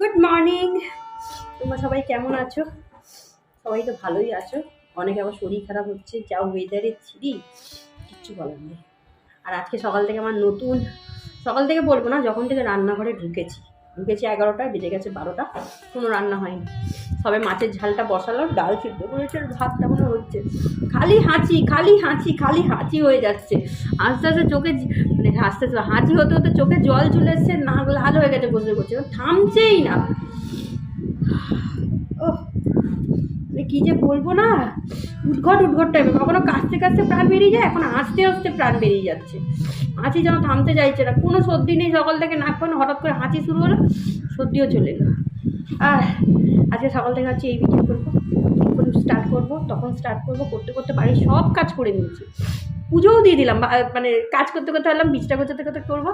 Good morning. তোমরা সবাই কেমন আছো? সবাই তো ভালোই আছো। অনেকে আবার শরীর খারাপ হচ্ছে, যা ওয়েদারে ছিড়ি কিচ্ছু বলার নেই। আর আজকে সকাল থেকে আমার নতুন, সকাল থেকে বলবো না, যখন থেকে রান্নাঘরে ঢুকেছি 11টায়, বেজে গেছে 12টা, কোনো রান্না হয়নি। সবে মাছের ঝালটা বসালাম, ডাল সিদ্ধ করেছে, ভাতটা মনে হচ্ছে। খালি হাঁচি খালি হাঁচি খালি হাঁচি হয়ে যাচ্ছে। আস্তে আস্তে চোখে মানে আস্তে আস্তে হাঁচি হতে হতে চোখে জল চলে এসছে, নাক লাল হয়ে গেছে বসে বসে, থামছেই না। ও মানে কী যে বলবো না, উদ্ঘট টাইপের। কখনো কাশতে কাশতে প্রাণ বেরিয়ে যায়, এখন আস্তে আস্তে প্রাণ বেরিয়ে যাচ্ছে। হাঁচি যেন থামতে চাইছে না, কোনো সর্দি নেই, সকাল থেকে নাক পান, হঠাৎ করে হাঁচি শুরু হলো, সর্দিও চলে গেল। আর আজকে সকাল থেকে হচ্ছে এই ভিডিও করবো, স্টার্ট করবো, তখন স্টার্ট করবো, করতে করতে বাড়ির সব কাজ করে নিয়েছি, পুজোও দিয়ে দিলাম। মানে কাজ করতে করতে ভাবলাম বিছটা গোছাতে করতে করবো,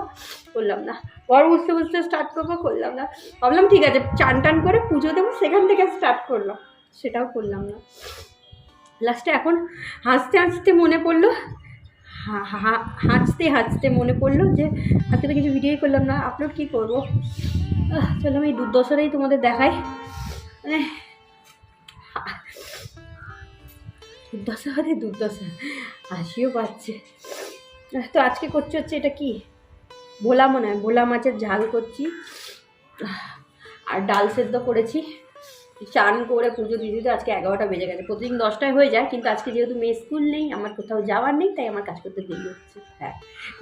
করলাম না। ঘর বুঝতে বুঝতে স্টার্ট করবো, করলাম না। ভাবলাম ঠিক আছে চান টান করে পুজো দেবো, সেখান থেকে স্টার্ট করলাম, সেটাও করলাম না। লাস্টে এখন হাসতে হাসতে মনে পড়লো, হাঁচতে মনে পড়লো যে আজকে তো কিছু ভিডিওই করলাম না, আপলোড কী করবো। চলো আমি দুর্দশাটাই তোমাদের দেখাই। মানে দুর্দশা হাসিও পাচ্ছে। তো আজকে করছি হচ্ছে এটা কি ভোলা, মনে হয় ভোলা মাছের ঝাল করছি, আর ডাল সেদ্ধ করেছি। চান করে পুজো দিয়ে দিতে আজকে 11টা বেজে গেছে। প্রতিদিন 10টায় হয়ে যায়, কিন্তু আজকে যেহেতু মেয়ে স্কুল নেই, আমার কোথাও যাওয়ার নেই, তাই আমার কাজ করতে দেরি হচ্ছে। হ্যাঁ,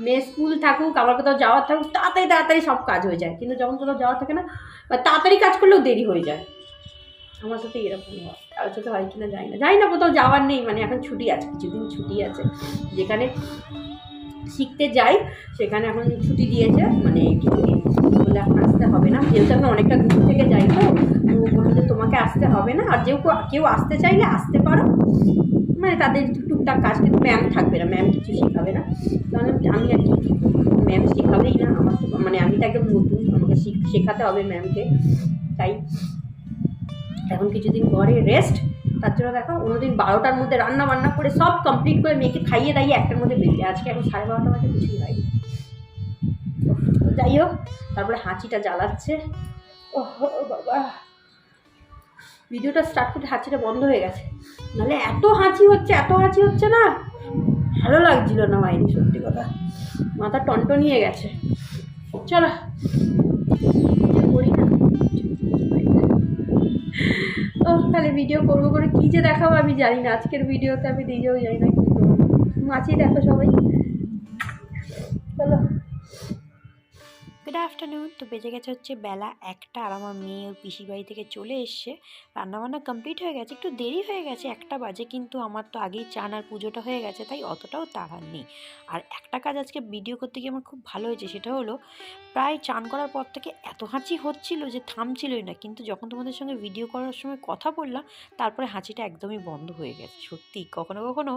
মেয়ে স্কুল থাকুক, আমার কোথাও যাওয়ার থাকুক, তাড়াতাড়ি সব কাজ হয়ে যায়। কিন্তু যখন কোথাও যাওয়ার থাকে না, বা তাড়াতাড়ি কাজ করলেও দেরি হয়ে যায়। আমার সাথে এরকম হয়, কারোর সাথে হয় কিনা জানি না, কোথাও যাওয়ার নেই, মানে এখন ছুটি আছে, কিছুদিন ছুটি আছে। যেখানে শিখতে যাই সেখানে এখন ছুটি দিয়েছে, মানে কিছুদিন বলে এখন আসতে হবে না, যেহেতু এখন অনেকটা দূর থেকে যাই, তো বললো যে তোমাকে আসতে হবে না, আর কেউ আসতে চাইলে আসতে পারো, মানে তাদের টুকটাক কাজ, কিন্তু ম্যাম থাকবে না, ম্যাম কিছু শেখাবে না। তাহলে আমি আর কি, ম্যাম শেখাবেই না, আমার তো মানে আমি তো একদম নতুন, আমাকে শেখাতে হবে ম্যামকে। তাই এখন কিছুদিন পরে রেস্ট। তার জন্য দেখো অন্যদিন 12টার মধ্যে রান্না বান্না করে সব কমপ্লিট করে মেয়েকে খাইয়ে দাইয়ে 1টার মধ্যে বেরিয়ে, আজকে এখন 12:30 বাজে, কিছুই হয়নি। যাই হোক, তারপরে হাঁচিটা জ্বালাচ্ছে। ও বাবা, ভিডিওটা স্টার্ট করতে হাঁচিটা বন্ধ হয়ে গেছে, নাহলে এত হাঁচি হচ্ছে না, ভালো লাগছিল না মাইনি, সত্যি কথা, মাথা টনটনিয়ে গেছে। চলো করি না, ও তাহলে ভিডিও করবো করে কী যে দেখাবো আমি জানি না, আজকের ভিডিওতে আমি নিজেও জানি না কী করবো। মাছি দেখো সবাই, চলো। Good afternoon. তো বেজে গেছে হচ্ছে বেলা 1টা, আর আমার মেয়ে ওর পিসির বাড়ি থেকে চলে এসছে। রান্নাবান্না কমপ্লিট হয়ে গেছে, একটু দেরি হয়ে গেছে, 1টা বাজে, কিন্তু আমার তো আগেই চান আর পুজোটা হয়ে গেছে, তাই অতটাও তাড়ার নেই। আর একটা কাজ আজকে ভিডিও করতে গিয়ে আমার খুব ভালো হয়েছে, সেটা হলো প্রায় চান করার পর থেকে এত হাঁচি হচ্ছিল যে থামছিলই না, কিন্তু যখন তোমাদের সঙ্গে ভিডিও করার সময় কথা বললাম, তারপরে হাঁচিটা একদমই বন্ধ হয়ে গেছে। সত্যি কখনো কখনো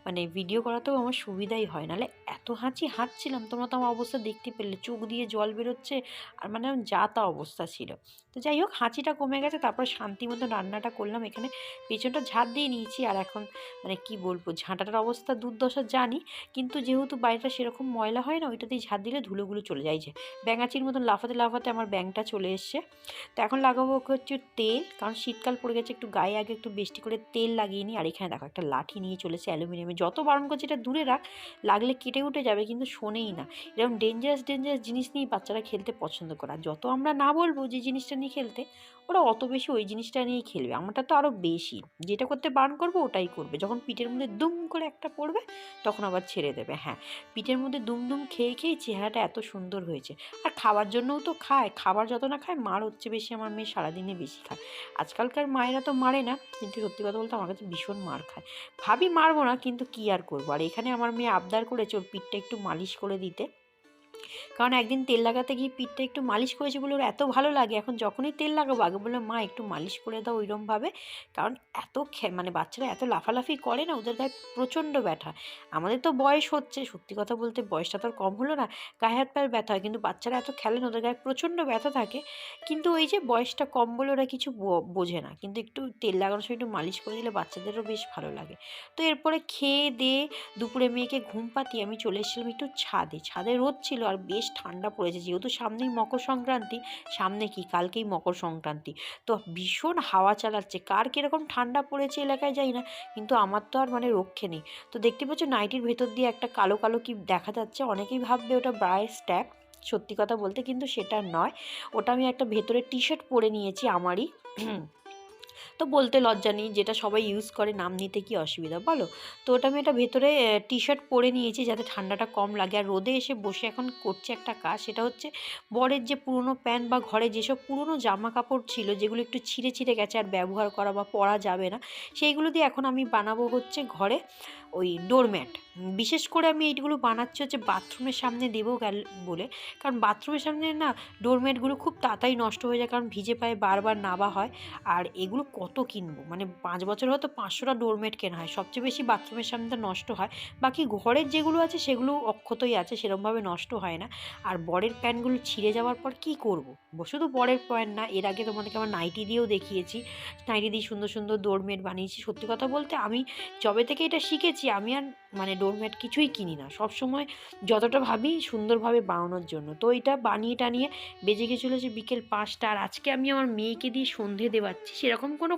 মানে ভিডিও করাতেও আমার সুবিধাই হয়, নাহলে এত হাঁচছিলাম, তোমরা তো আমার অবস্থা দেখতে পেলে, চোখ দিয়ে জল বেরোচ্ছে, আর মানে যা তা অবস্থা ছিল। তো যাই হোক, হাঁচিটা কমে গেছে, তারপর শান্তি মতো রান্নাটা করলাম। এখানে পেছনটা ঝাঁট দিয়ে নিয়েছি, আর এখন মানে কি বলবো, ঝাঁটাটার অবস্থা দুর্দশা জানি, কিন্তু যেহেতু বাড়িটা সেরকম ময়লা হয় না, ওইটাতেই ঝাঁট দিলে ধুলোগুলো চলে যায়। যে ব্যাঙাচির মতন লাফাতে লাফাতে আমার ব্যাঙটা চলে এসছে। তো এখন লাগাবো হচ্ছে তেল, কারণ শীতকাল পড়ে গেছে, একটু গায়ে আগে একটু বেশি করে তেল লাগিয়ে নিই। আর এখানে দেখো একটা লাঠি নিয়ে চলেছে অ্যালুমিনিয়ামে, যত বারণ করছে এটা দূরে রাখ, লাগলে কেটে উঠে যাবে, কিন্তু শোনেই না। এরকম ডেঞ্জারাস জিনিস নিয়ে বাচ্চারা খেলতে পছন্দ করে, আর যত আমরা না বলবো যে জিনিসটা নিয়ে খেলতে, ওরা অত বেশি ওই জিনিসটা নিয়েই খেলবে। আমারটা তো আরও বেশি, যেটা করতে বারণ করবো ওটাই করবে। যখন পিঠের মধ্যে দুম করে একটা পড়বে, তখন আবার ছেড়ে দেবে। হ্যাঁ, পিঠের মধ্যে দুম খেয়ে খেয়ে চেহারাটা এত সুন্দর হয়েছে। আর খাওয়ার জন্যও তো খায়, খাবার যত না খায়, মার হচ্ছে বেশি, আমার মেয়ে সারাদিনে বেশি খায়। আজকালকার মায়েরা তো মারে না, কিন্তু সত্যি কথা বলতে আমার কাছে ভীষণ মার খায়। ভাবি মারবো না, কিন্তু কী আর করবো। আর এখানে আমার মেয়ে আবদার করেছে ওর পিঠটা একটু মালিশ করে দিতে, কারণ একদিন তেল লাগাতে গিয়ে পিঠটা একটু মালিশ করেছে বলে ওর এত ভালো লাগে। এখন যখনই তেল লাগাবো আগে বলে মা একটু মালিশ করে দাও ওইরকমভাবে, কারণ এত মানে বাচ্চারা এত লাফালাফি করে না, ওদের গায়ে প্রচণ্ড ব্যথা। আমাদের তো বয়স হচ্ছে, সত্যি কথা বলতে বয়সটা তো আর কম হলো না, গায়ে হাত পায়ের ব্যথা হয়, কিন্তু বাচ্চারা এত খেলে না, ওদের গায়ে প্রচণ্ড ব্যথা থাকে। কিন্তু ওই যে বয়সটা কম বলে ওরা কিছু বোঝে না, কিন্তু একটু তেল লাগানোর সময় একটু মালিশ করে দিলে বাচ্চাদেরও বেশ ভালো লাগে। তো এরপরে খেয়ে দিয়ে দুপুরে মেয়েকে ঘুম পাতিয়ে আমি চলে এসেছিলাম একটু ছাদে রোদ ছিল, আর আর বেশ ঠান্ডা পড়েছে, যেহেতু সামনেই মকর সংক্রান্তি, সামনে কি কালকেই মকর সংক্রান্তি, তো ভীষণ হাওয়া চালাচ্ছে। কার কীরকম ঠান্ডা পড়েছে এলাকায় যাই না, কিন্তু আমার তো আর মানে রক্ষে নেই। তো দেখতে পাচ্ছ নাইটির ভেতর দিয়ে একটা কালো কালো কি দেখা যাচ্ছে, অনেকেই ভাববে ওটা ব্রায়ের স্ট্যাপ, সত্যি কথা বলতে কিন্তু সেটা নয়, ওটা আমি একটা ভেতরে টি শার্ট পরে নিয়েছি আমারই। তো বলতে লজ্জা নেই, যেটা সবাই ইউজ করে, নাম নিতে কি অসুবিধা বলো। তো ওটা আমি একটা ভেতরে টি শার্ট পরে নিয়েছি যাতে ঠান্ডাটা কম লাগে। আর রোদে এসে বসে এখন করছে একটা কাজ, সেটা হচ্ছে বরের যে পুরনো প্যান্ট বা ঘরে যেসব পুরনো জামা কাপড় ছিল যেগুলো একটু ছিঁড়ে ছিঁড়ে গেছে আর ব্যবহার করা বা পরা যাবে না, সেইগুলো দিয়ে এখন আমি বানাবো হচ্ছে ঘরে ওই ডোরম্যাট। বিশেষ করে আমি এইগুলো বানাচ্ছি হচ্ছে বাথরুমের সামনে দেবো বলে, কারণ বাথরুমের সামনে না ডোরম্যাটগুলো খুব তাড়াতাড়ি নষ্ট হয়ে যায়, কারণ ভিজে পায়ে বারবার নাবা হয়। আর এগুলো কত কিনবো, মানে 5 বছর হয়তো 500টা ডোরমেট কেনা হয়, সবচেয়ে বেশি বাথরুমের সামনে নষ্ট হয়, বাকি ঘরের যেগুলো আছে সেগুলো অক্ষতই আছে, সেরকমভাবে নষ্ট হয় না। আর বরের প্যান্টগুলো ছিঁড়ে যাওয়ার পর কি করব, শুধু বরের প্যান্ট না, এর আগে তোমাদেরকে আমার নাইটি দিয়েও দেখিয়েছি, নাইটি দিয়ে সুন্দর সুন্দর ডোরমেট বানিয়েছি। সত্যি কথা বলতে আমি যবে থেকে এটা শিখেছি আমি আর মানে ডোরমেট কিছুই কিনি না, সবসময় যতটা ভাবি সুন্দরভাবে বানানোর জন্য। তো এটা বানিয়ে টানিয়ে বেজে গেছিলো যে বিকেল 5টা, আর আজকে আমি আমার মেয়েকে দিয়ে সন্ধে দেওয়াচ্ছি, সেরকম কোনো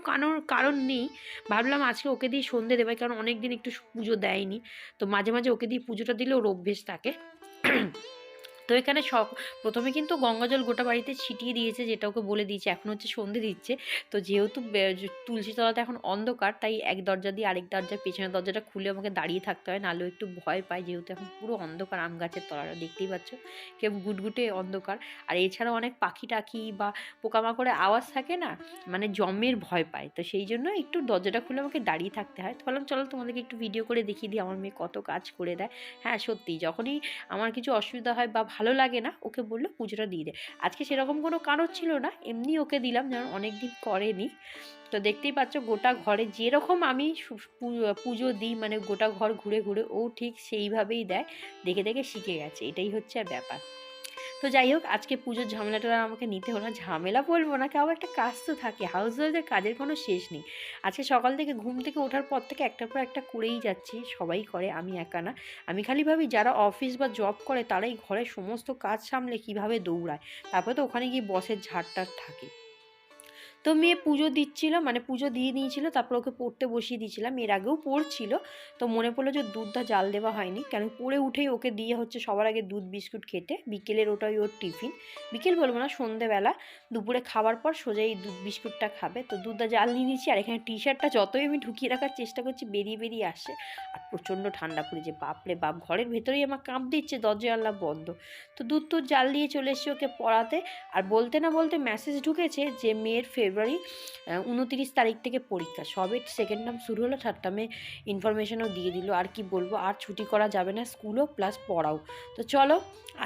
কারণ নেই, ভাবলাম আজকে ওকে দিয়ে সন্ধে দেওয়াই, কারণ অনেক দিন একটু পুজো দেয়নি, তো মাঝে মাঝে ওকে দিয়ে পুজোটা দিলে ওর অভ্যেস থাকে। তো এখানে প্রথমে কিন্তু গঙ্গাজল গোটা বাড়িতে ছিটিয়ে দিয়েছে, যেটা ওকে বলে দিয়েছে, এখন হচ্ছে সন্ধে দিচ্ছে। তো যেহেতু তুলসী তলাতে এখন অন্ধকার, তাই এক দরজা দিয়ে আরেক দরজা, পেছনের দরজাটা খুলে আমাকে দাঁড়িয়ে থাকতে হয়, নাহলেও একটু ভয় পায়, যেহেতু এখন পুরো অন্ধকার, আম গাছের তলাটা দেখতেই পাচ্ছ কেউ গুটগুটে অন্ধকার। আর এছাড়াও অনেক পাখি টাখি বা পোকামাকড়ের আওয়াজ থাকে না, মানে জমের ভয় পায়, তো সেই জন্য একটু দরজাটা খুলে আমাকে দাঁড়িয়ে থাকতে হয়। তো বললাম চলো তোমাদেরকে একটু ভিডিও করে দেখিয়ে দিই আমার মেয়ে কত কাজ করে দেয়। হ্যাঁ সত্যি, যখনই আমার কিছু অসুবিধা হয় বা ভালো লাগে না, ওকে বললো পুজোটা দিয়ে দে। আজকে সেরকম কোনো কারণ ছিল না, এমনি ওকে দিলাম, যেমন অনেক দিন করেনি। তো দেখতেই পাচ্ছ গোটা ঘরে যেরকম আমি পুজো দিই, মানে গোটা ঘর ঘুরে ঘুরে ও ঠিক সেইভাবেই দেয়, দেখে দেখে শিখে গেছে, এটাই হচ্ছে ব্যাপার। তো যাই হোক, আজকে পুজোর ঝামেলাটা আমাকে নিতে হলো, ঝামেলা বলবো না, কেউ একটা কাজ তো থাকে, হাউস ওয়াইফদের কাজের কোনো শেষ নেই। আজকে সকাল থেকে ঘুম থেকে ওঠার পর থেকে একটার পর একটা করেই যাচ্ছি, সবাই করে, আমি একা না। আমি খালি ভাবি যারা অফিস বা জব করে তারাই ঘরের সমস্ত কাজ সামলে কীভাবে দৌড়ায়, তারপরে তো ওখানে গিয়ে বসের ঝাড়টার থাকে। তো মেয়ে পুজো দিচ্ছিল, মানে পুজো দিয়ে নিয়েছিল, তারপর ওকে পড়তে বসিয়ে দিয়েছিলাম, এর আগেও পড়ছিল। তো মনে পড়লো যে দুধটা জাল দেওয়া হয়নি, কেন পড়ে উঠেই ওকে দিয়ে হচ্ছে সবার আগে দুধ বিস্কুট খেতে, বিকেলের ওটাই ওর টিফিন, বিকেল বলবো না সন্ধেবেলা, দুপুরে খাবার পর সোজাই দুধ বিস্কুটটা খাবে। তো দুধটা জাল নিয়ে নিয়েছি, আর এখানে টি শার্টটা যতই আমি ঢুকিয়ে রাখার চেষ্টা করছি বেরিয়ে বেরিয়ে আসে, আর প্রচণ্ড ঠান্ডা পড়েছে, বাপরে বাপ, ঘরের ভেতরেই আমার কাঁপ দিচ্ছে, দরজা জানলা বন্ধ। তো দুধ তো জাল দিয়ে চলে এসেছি ওকে পড়াতে, আর বলতে না বলতে মেসেজ ঢুকেছে যে মেয়ের ফেব্রুয়ারি 29 তারিখ থেকে পরীক্ষা, সবে সেকেন্ড টার্ম শুরু হলো, থার্ড টার্মে ইনফরমেশনও দিয়ে দিল। আর কি বলবো, আর ছুটি করা যাবে না, স্কুলও প্লাস পড়াও। তো চলো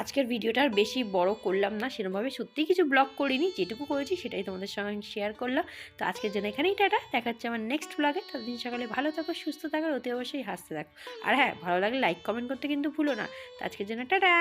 আজকের ভিডিওটা আর বেশি বড় করলাম না, সেরকমভাবে সত্যিই কিছু ব্লগ করিনি, যেটুকু করেছি সেটাই তোমাদের সঙ্গে শেয়ার করলাম। তো আজকের জন্য এখানেই টাটা, দেখাচ্ছে আমার নেক্সট ব্লগে। ততদিন সকালে ভালো থাকো, সুস্থ থাকো, অতি অবশ্যই হাসতে থাকো, আর হ্যাঁ ভালো লাগলে লাইক কমেন্ট করতে কিন্তু ভুলো না। তো আজকের জন্য টাটা।